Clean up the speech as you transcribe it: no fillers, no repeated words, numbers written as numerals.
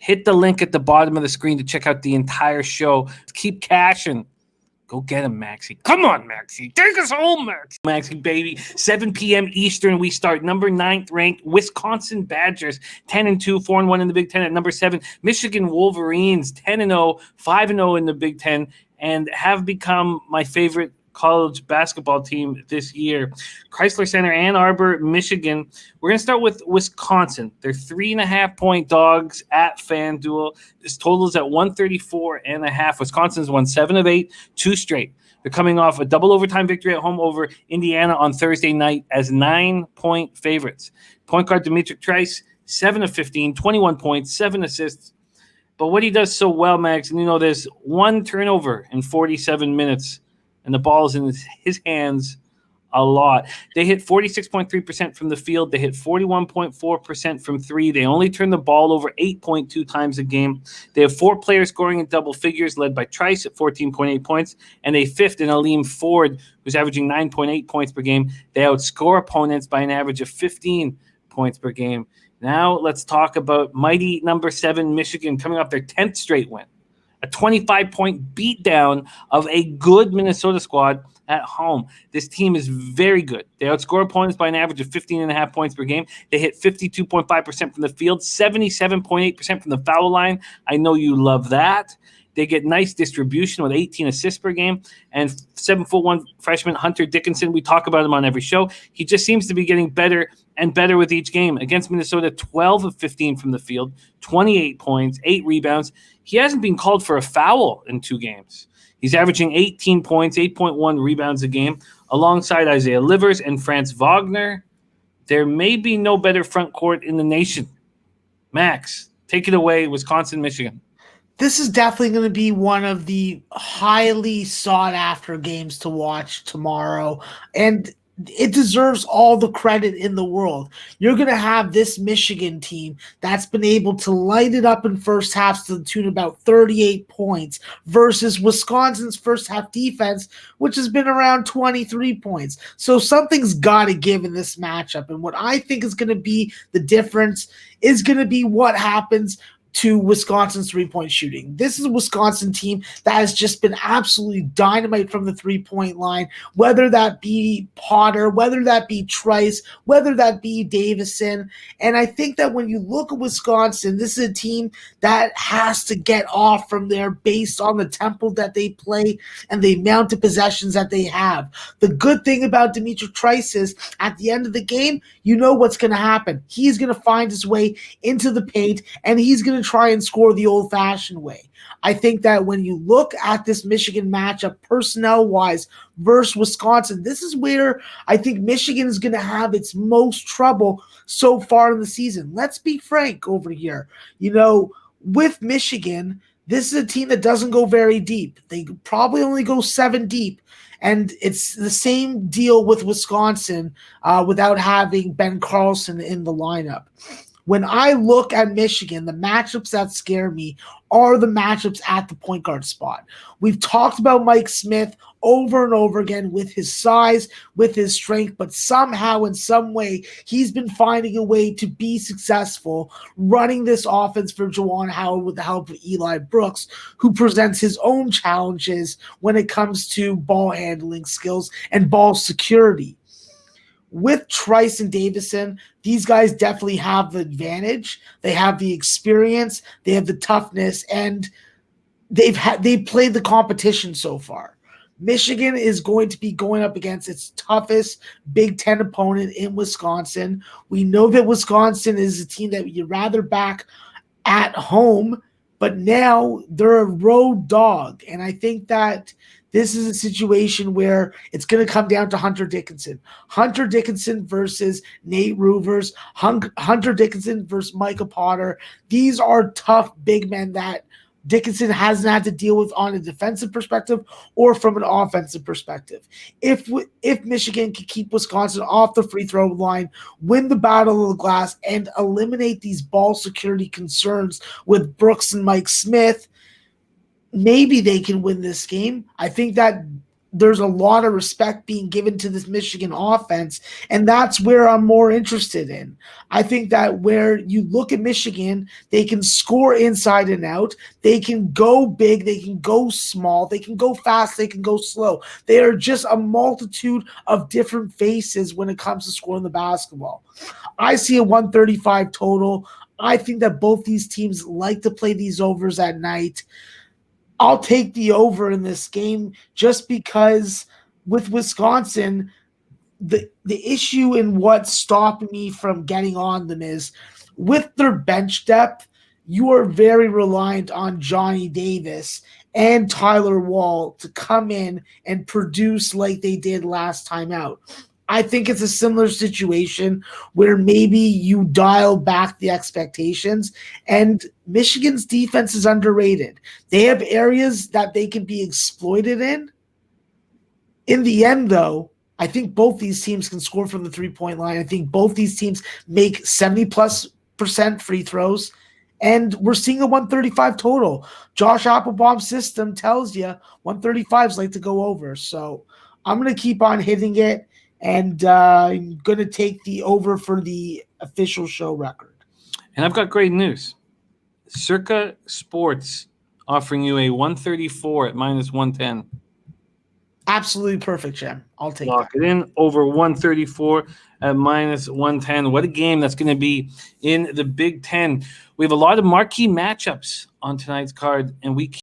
Hit the link at the bottom of the screen to check out the entire show. Keep cashing. Go get him, Maxie. Come on, Maxie. Take us home, Maxie. Maxie, baby. 7 p.m. Eastern, we start. Number 9th ranked Wisconsin Badgers, 10-2, 4-1 in the Big Ten. At number 7, Michigan Wolverines, 10-0, 5-0 in the Big Ten, and have become my favorite college basketball team this year. Crisler Center, Ann Arbor, Michigan. We're going to start with Wisconsin. They're 3.5-point dogs at FanDuel. This total is at 134.5. Wisconsin's won 7 of 8, 2 straight. They're coming off a double overtime victory at home over Indiana on Thursday night as 9-point favorites. Point guard Dimitri Trice, 7 of 15, 21 points, 7 assists. But what he does so well, Max, and there's 1 turnover in 47 minutes, and the ball is in his hands a lot. They hit 46.3% from the field. They hit 41.4% from 3. They only turn the ball over 8.2 times a game. They have 4 players scoring in double figures, led by Trice at 14.8 points, and a 5th in Aleem Ford, who's averaging 9.8 points per game. They outscore opponents by an average of 15 points per game. Now let's talk about mighty number 7 Michigan, coming off their 10th straight win. A 25-point beatdown of a good Minnesota squad at home. This team is very good. They outscore opponents by an average of 15.5 points per game. They hit 52.5% from the field, 77.8% from the foul line. I know you love that. They get nice distribution with 18 assists per game. And 7'1" freshman Hunter Dickinson, we talk about him on every show. He just seems to be getting better and better with each game. Against Minnesota, 12 of 15 from the field, 28 points, 8 rebounds. He hasn't been called for a foul in 2 games. He's averaging 18 points, 8.1 rebounds a game, alongside Isaiah Livers and Franz Wagner. There may be no better front court in the nation. Max, take it away, Wisconsin, Michigan. This is definitely going to be one of the highly sought-after games to watch tomorrow, and it deserves all the credit in the world. You're going to have this Michigan team that's been able to light it up in first halves to the tune of about 38 points versus Wisconsin's first half defense, which has been around 23 points. So something's got to give in this matchup, and what I think is going to be the difference is going to be what happens to Wisconsin's three-point shooting. This is a Wisconsin team that has just been absolutely dynamite from the three-point line, whether that be Potter, whether that be Trice, whether that be Davison. And I think that when you look at Wisconsin, this is a team that has to get off from there based on the tempo that they play and the amount of possessions that they have. The good thing about Dimitri Trice is at the end of the game, you know what's going to happen. He's going to find his way into the paint, and he's going to try and score the old-fashioned way. I think that when you look at this Michigan matchup personnel-wise versus Wisconsin, this is where I think Michigan is going to have its most trouble so far in the season. Let's be frank over here. With Michigan, this is a team that doesn't go very deep. They probably only go 7 deep. And it's the same deal with Wisconsin without having Ben Carlson in the lineup. When I look at Michigan, the matchups that scare me are the matchups at the point guard spot. We've talked about Mike Smith over and over again with his size, with his strength, but somehow in some way he's been finding a way to be successful running this offense for Juwan Howard with the help of Eli Brooks, who presents his own challenges when it comes to ball handling skills and ball security. With Trice and Davison, these guys definitely have the advantage. They have the experience, they have the toughness, and they've played the competition so far. Michigan is going to be going up against its toughest Big Ten opponent in Wisconsin. We know that Wisconsin is a team that you'd rather back at home, but now they're a road dog, and I think that this is a situation where it's going to come down to Hunter Dickinson. Hunter Dickinson versus Nate Roovers. Hunter Dickinson versus Micah Potter. These are tough big men that Dickinson hasn't had to deal with on a defensive perspective or from an offensive perspective. If Michigan can keep Wisconsin off the free throw line, win the battle of the glass, and eliminate these ball security concerns with Brooks and Mike Smith, maybe they can win this game. I think that there's a lot of respect being given to this Michigan offense, and that's where I'm more interested in. I think that where you look at Michigan, they can score inside and out. They can go big. They can go small. They can go fast. They can go slow. They are just a multitude of different faces when it comes to scoring the basketball. I see a 135 total. I think that both these teams like to play these overs at night. I'll take the over in this game just because with Wisconsin, the issue and what stopped me from getting on them is with their bench depth, you are very reliant on Johnny Davis and Tyler Wall to come in and produce like they did last time out. I think it's a similar situation where maybe you dial back the expectations, and Michigan's defense is underrated. They have areas that they can be exploited in. In the end, though, I think both these teams can score from the three-point line. I think both these teams make 70+% free throws, and we're seeing a 135 total. Josh Applebaum's system tells you 135s like to go over. So I'm going to keep on hitting it. And I'm going to take the over for the official show record. And I've got great news. Circa Sports offering you a 134 at -110. Absolutely perfect, Jim. I'll take Lock that. it in over 134 at -110. What a game that's going to be in the Big Ten. We have a lot of marquee matchups on tonight's card, and we